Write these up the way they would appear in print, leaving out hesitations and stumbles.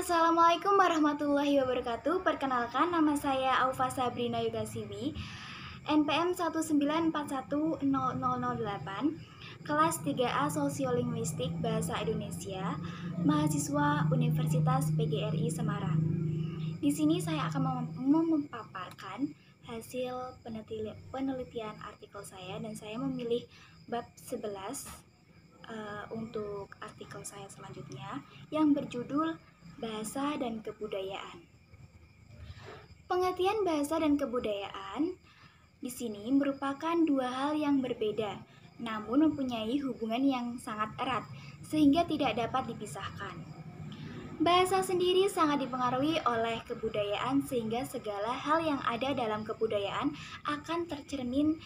Assalamualaikum warahmatullahi wabarakatuh. Perkenalkan, nama saya Aufa Sabrina Yugasiwi, NPM 194100008, kelas 3A Sosiolinguistik Bahasa Indonesia, mahasiswa Universitas PGRI Semarang. Di sini saya akan memaparkan hasil penelitian artikel saya, dan saya memilih bab 11 untuk artikel saya selanjutnya yang berjudul Bahasa dan Kebudayaan. Pengertian bahasa dan kebudayaan di sini merupakan dua hal yang berbeda, namun mempunyai hubungan yang sangat erat sehingga tidak dapat dipisahkan. Bahasa sendiri sangat dipengaruhi oleh kebudayaan sehingga segala hal yang ada dalam kebudayaan akan tercermin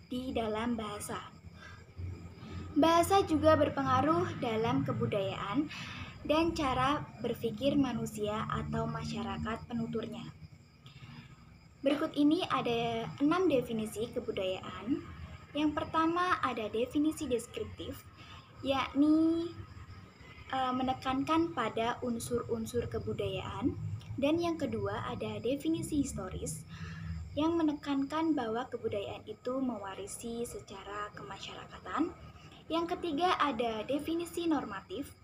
di dalam bahasa. Bahasa juga berpengaruh dalam kebudayaan dan cara berpikir manusia atau masyarakat penuturnya. Berikut ini ada 6 definisi kebudayaan. Yang pertama ada definisi deskriptif, yakni menekankan pada unsur-unsur kebudayaan. Dan yang kedua ada definisi historis, yang menekankan bahwa kebudayaan itu mewarisi secara kemasyarakatan. Yang ketiga ada definisi normatif,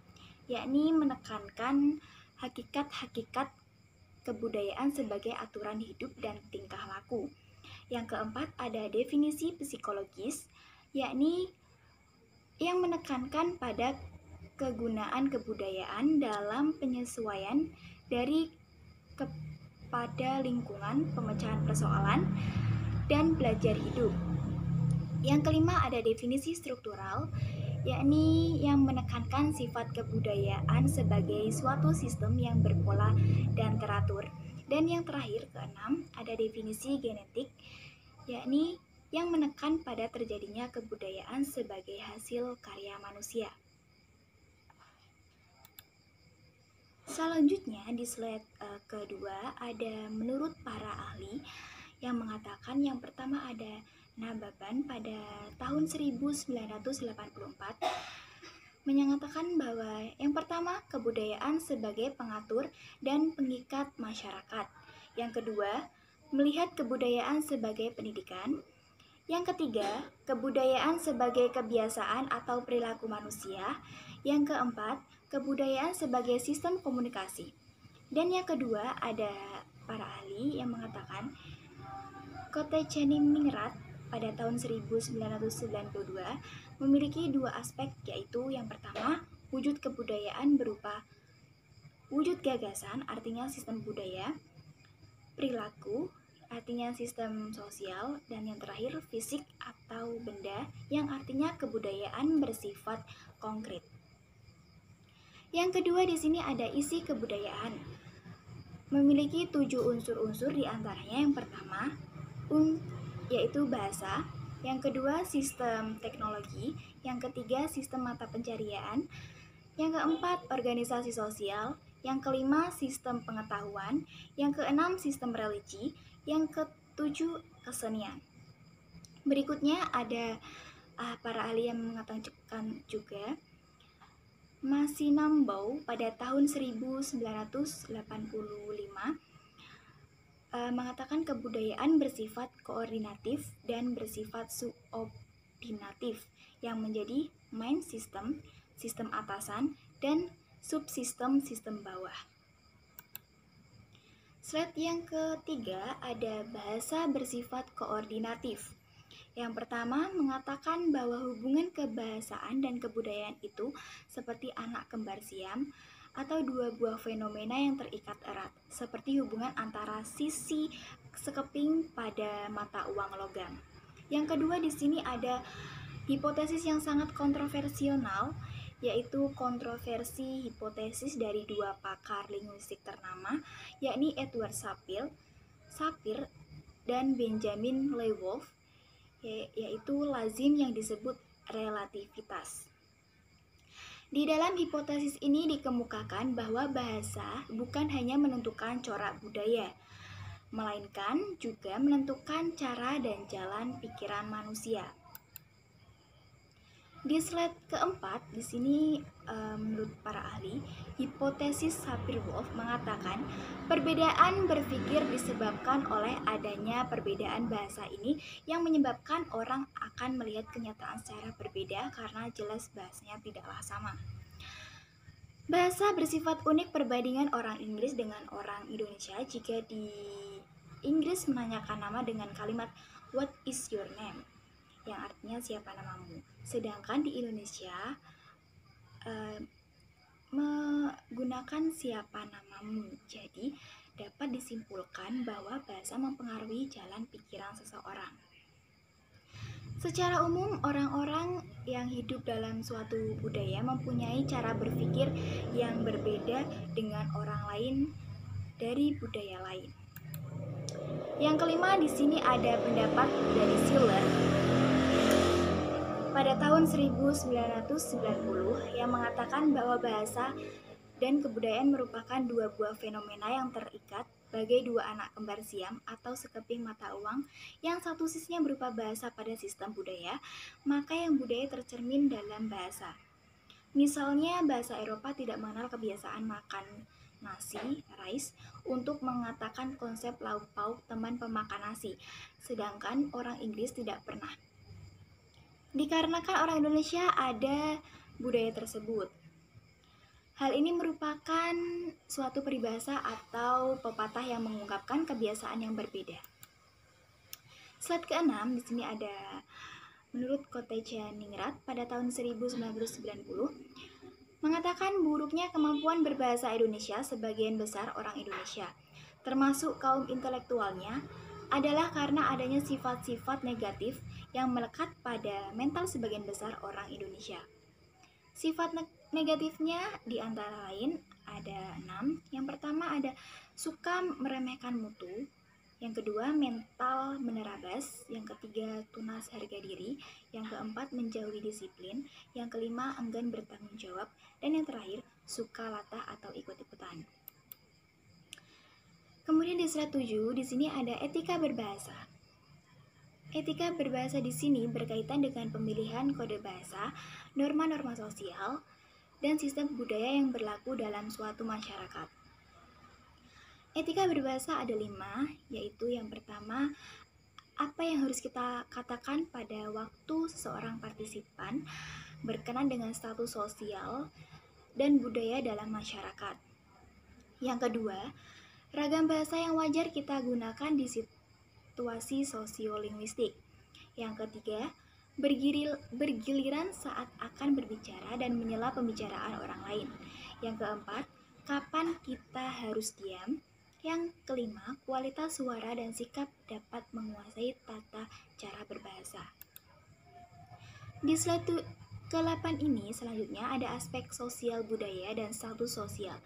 yakni menekankan hakikat-hakikat kebudayaan sebagai aturan hidup dan tingkah laku. Yang keempat ada definisi psikologis, yakni yang menekankan pada kegunaan kebudayaan dalam penyesuaian dari kepada lingkungan, pemecahan persoalan, dan belajar hidup. Yang kelima ada definisi struktural, yakni yang menekankan sifat kebudayaan sebagai suatu sistem yang berpola dan teratur. Dan yang terakhir, keenam, ada definisi genetik, yakni yang menekan pada terjadinya kebudayaan sebagai hasil karya manusia. Selanjutnya di slide kedua ada menurut para ahli yang mengatakan yang pertama ada Nababan pada tahun 1984 menyatakan bahwa yang pertama kebudayaan sebagai pengatur dan pengikat masyarakat. Yang kedua, melihat kebudayaan sebagai pendidikan. Yang ketiga, kebudayaan sebagai kebiasaan atau perilaku manusia. Yang keempat, kebudayaan sebagai sistem komunikasi. Dan yang kedua, ada para ahli yang mengatakan Kotecheningrat pada tahun 1992 memiliki dua aspek, yaitu yang pertama, wujud kebudayaan berupa wujud gagasan, artinya sistem budaya, perilaku, artinya sistem sosial, dan yang terakhir fisik atau benda, yang artinya kebudayaan bersifat konkret. Yang kedua di sini ada isi kebudayaan. Memiliki 7 unsur-unsur, diantaranya yang pertama yaitu bahasa, yang kedua sistem teknologi, yang ketiga sistem mata pencarian, yang keempat organisasi sosial, yang kelima sistem pengetahuan, yang keenam sistem religi, yang ketujuh kesenian. Berikutnya ada para ahli yang mengatakan juga Masinambau pada tahun 1985 mengatakan kebudayaan bersifat koordinatif dan bersifat subordinatif, yang menjadi main system, sistem atasan, dan subsistem sistem bawah. Slide yang ketiga ada bahasa bersifat koordinatif. Yang pertama mengatakan bahwa hubungan kebahasaan dan kebudayaan itu seperti anak kembar siam atau dua buah fenomena yang terikat erat, seperti hubungan antara sisi sekeping pada mata uang logam. Yang kedua di sini ada hipotesis yang sangat kontroversial, yaitu kontroversi hipotesis dari dua pakar linguistik ternama, yakni Edward Sapir dan Benjamin Lewolf, yaitu lazim yang disebut relativitas. Di dalam hipotesis ini dikemukakan bahwa bahasa bukan hanya menentukan corak budaya, melainkan juga menentukan cara dan jalan pikiran manusia. Di slide keempat, di sini menurut para ahli, hipotesis Sapir-Whorf mengatakan perbedaan berpikir disebabkan oleh adanya perbedaan bahasa ini yang menyebabkan orang akan melihat kenyataan secara berbeda karena jelas bahasanya tidaklah sama. Bahasa bersifat unik perbandingan orang Inggris dengan orang Indonesia. Jika di Inggris menanyakan nama dengan kalimat "What is your name?" yang artinya siapa namamu. Sedangkan di Indonesia menggunakan siapa namamu. Jadi dapat disimpulkan bahwa bahasa mempengaruhi jalan pikiran seseorang. Secara umum, orang-orang yang hidup dalam suatu budaya mempunyai cara berpikir yang berbeda dengan orang lain dari budaya lain. Yang kelima, di sini ada pendapat dari Schiller pada tahun 1990 yang mengatakan bahwa bahasa dan kebudayaan merupakan dua buah fenomena yang terikat bagai dua anak kembar siam atau sekeping mata uang yang satu sisinya berupa bahasa pada sistem budaya, maka yang budaya tercermin dalam bahasa. Misalnya bahasa Eropa tidak mengenal kebiasaan makan nasi, rice, untuk mengatakan konsep lauk pauk teman pemakan nasi, sedangkan orang Inggris tidak pernah. Dikarenakan orang Indonesia ada budaya tersebut. Hal ini merupakan suatu peribahasa atau pepatah yang mengungkapkan kebiasaan yang berbeda. Slide ke-6, di sini ada menurut Kotecha-Ningrat pada tahun 1990 mengatakan buruknya kemampuan berbahasa Indonesia sebagian besar orang Indonesia, termasuk kaum intelektualnya, adalah karena adanya sifat-sifat negatif yang melekat pada mental sebagian besar orang Indonesia. Sifat negatifnya di antara lain ada 6. Yang pertama ada suka meremehkan mutu. Yang kedua, mental menerabas. Yang ketiga, tunas harga diri. Yang keempat, menjauhi disiplin. Yang kelima, enggan bertanggung jawab. Dan yang terakhir, suka latah atau ikut-ikutan. Kemudian di slide 7, di sini ada etika berbahasa. Etika berbahasa di sini berkaitan dengan pemilihan kode bahasa, norma-norma sosial, dan sistem budaya yang berlaku dalam suatu masyarakat. Etika berbahasa ada 5, yaitu yang pertama, apa yang harus kita katakan pada waktu seseorang partisipan berkenan dengan status sosial dan budaya dalam masyarakat. Yang kedua, ragam bahasa yang wajar kita gunakan di situasi sosiolinguistik. Yang ketiga, bergiliran saat akan berbicara dan menyela pembicaraan orang lain. Yang keempat, kapan kita harus diam. Yang kelima, kualitas suara dan sikap dapat menguasai tata cara berbahasa. Di slide ke-8 ini selanjutnya ada aspek sosial budaya dan status sosial.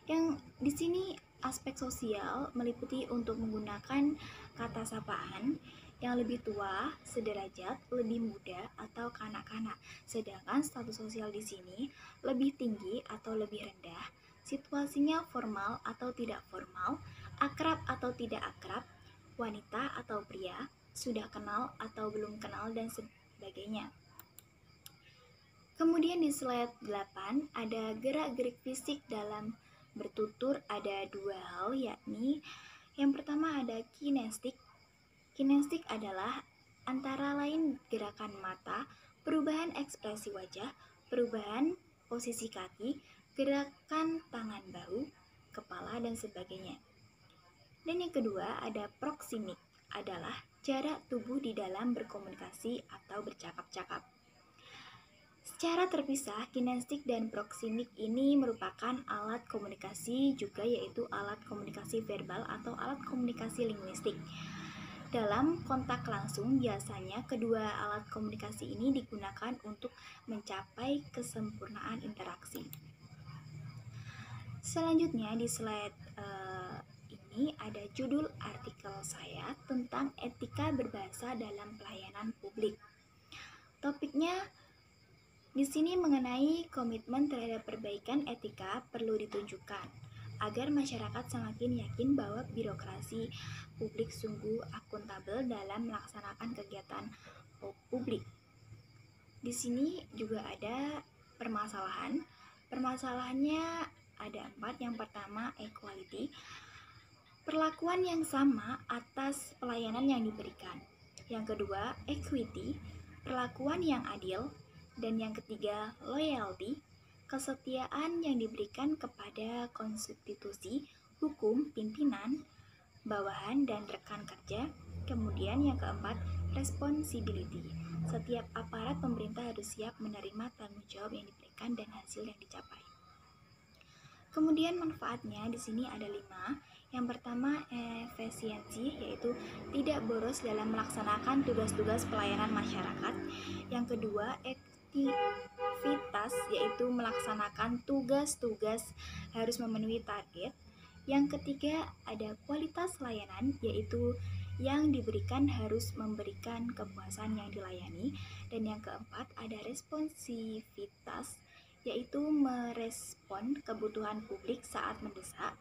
Yang di sini aspek sosial meliputi untuk menggunakan kata sapaan yang lebih tua, sederajat, lebih muda, atau kanak-kanak. Sedangkan status sosial di sini lebih tinggi atau lebih rendah, situasinya formal atau tidak formal, akrab atau tidak akrab, wanita atau pria, sudah kenal atau belum kenal, dan sebagainya. Kemudian di slide 8 ada gerak-gerik fisik dalam bertutur. Ada 2 hal, yakni yang pertama ada kinestik. Kinestik adalah antara lain gerakan mata, perubahan ekspresi wajah, perubahan posisi kaki, gerakan tangan bahu, kepala, dan sebagainya. Dan yang kedua ada proksimik, adalah jarak tubuh di dalam berkomunikasi atau bercakap-cakap. Secara terpisah, kinestik dan proksimik ini merupakan alat komunikasi juga, yaitu alat komunikasi verbal atau alat komunikasi linguistik. Dalam kontak langsung, biasanya kedua alat komunikasi ini digunakan untuk mencapai kesempurnaan interaksi. Selanjutnya di slide ini ada judul artikel saya tentang etika berbahasa dalam pelayanan publik. Topiknya di sini mengenai komitmen terhadap perbaikan etika perlu ditunjukkan agar masyarakat semakin yakin bahwa birokrasi publik sungguh akuntabel dalam melaksanakan kegiatan publik. Di sini juga ada permasalahan. Permasalahannya ada 4. Yang pertama, equality. Perlakuan yang sama atas pelayanan yang diberikan. Yang kedua, equity. Perlakuan yang adil. Dan yang ketiga, loyalty. Kesetiaan yang diberikan kepada konstitusi, hukum, pimpinan, bawahan, dan rekan kerja. Kemudian yang keempat, responsibility. Setiap aparat pemerintah harus siap menerima tanggung jawab yang diberikan dan hasil yang dicapai. Kemudian manfaatnya di sini ada 5. Yang pertama, efisiensi, yaitu tidak boros dalam melaksanakan tugas-tugas pelayanan masyarakat. Yang kedua, aktivitas, yaitu melaksanakan tugas-tugas harus memenuhi target. Yang ketiga, ada kualitas layanan, yaitu yang diberikan harus memberikan kepuasan yang dilayani. Dan yang keempat, ada responsivitas, yaitu merespon kebutuhan publik saat mendesak.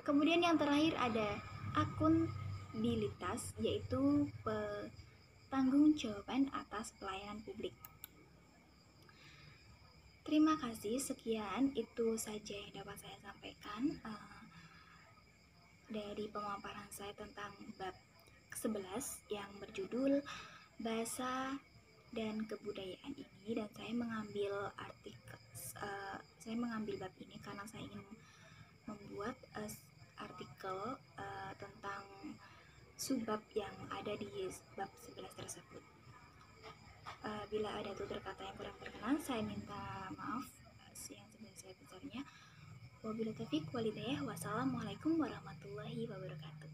Kemudian yang terakhir ada akuntabilitas, yaitu pertanggungjawaban atas pelayanan publik. Terima kasih, sekian itu saja yang dapat saya sampaikan dari pemaparan saya tentang bab ke-11 yang berjudul Bahasa dan Kebudayaan ini, dan saya mengambil bab ini karena saya ingin membuat artikel tentang subbab yang ada di bab 11 tersebut. Bila ada tutur kata yang kurang berkenan, saya minta maaf yang sebesar-besarnya. Wabillahi taufiq walhidayah. Wassalamualaikum warahmatullahi wabarakatuh.